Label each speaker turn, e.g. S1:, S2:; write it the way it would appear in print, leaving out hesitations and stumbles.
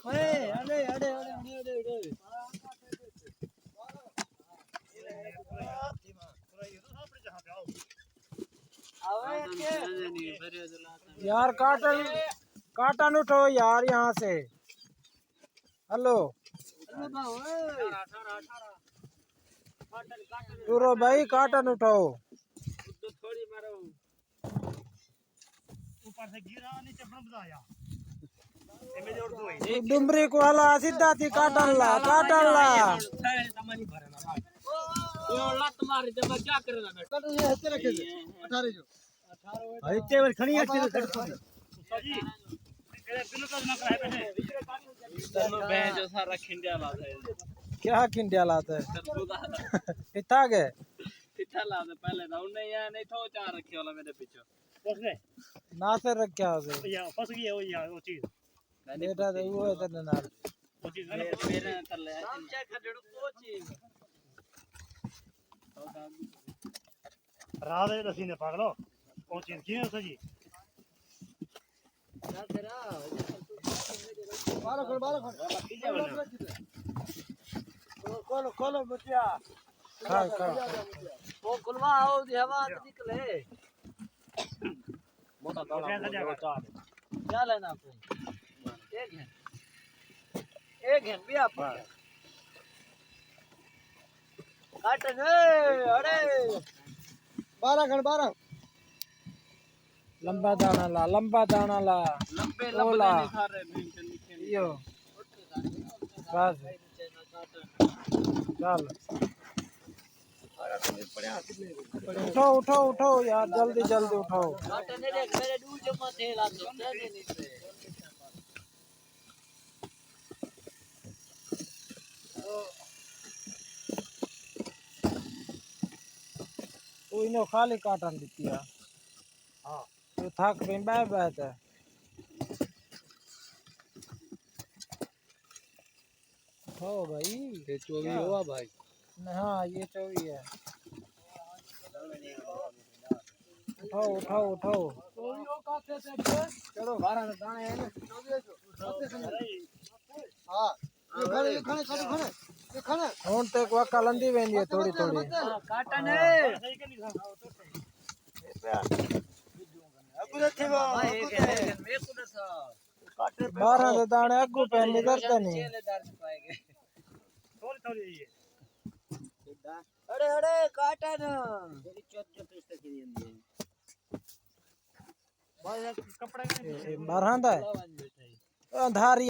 S1: अरे अरे अरे यार काटन काटन उठो यार यहाँ से। हेलो टूरो भाई काटन उठाओ।
S2: ऊपर से गिरा नीचे बंधाया
S1: डुमरी को हला सीधा थी काटन ला काटन ला।
S3: लत मारी तो मैं क्या करेगा मैं
S2: कट ये हत्ते रखे 18 जो
S3: इतने बार खड़ी अच्छी तो
S2: जी तेरे बिल्कुल तो ना करे
S3: तनु बहन जो सारा खिंडिया लाता है।
S1: क्या खिंडिया लाता है पिता के
S3: पिता लाता पहले ना उन्हें यहाँ नहीं थो चार रखे वाला मेरे पीछे
S2: उसने
S1: नाते रखा उसे
S2: या फंस गई है वो चीज
S1: बेटा तो वो है तेरे नाल
S2: वो चीज
S3: मेरे कर ले हम चेक कर दो को चीज
S2: रात है रसी ने पागलो वो चीज की है सजी
S1: खोलो खोलो बच्चा खा खा
S3: वो खुलवा आओ हवा निकले मोटा चार क्या लेना आपको एक है भी आप काटन अरे
S1: 12 लंबा दाना ला
S3: लंबे लंबे नहीं खा रहे
S1: यो बस चल उठो उठो उठो यार जल्दी जल्दी उठो।
S3: काटन ने देख मेरे दूर जमा थे ला दो नहीं
S1: तू इनो खाली काटन देती है। हाँ तो थक भी बात है। हो भाई
S3: ये 24 हुआ भाई।
S1: हाँ ये 24 है। उठाओ उठाओ उठाओ चलो 12 दाने हैं ना। हाँ हूं तक वक्का लंदी वेंदी है थोड़ी थोड़ी
S3: काटन है
S1: 12 दे दाने अगू पहले करते नहीं।
S3: अरे अरे काटन
S1: कपड़ा 12 दा है धारी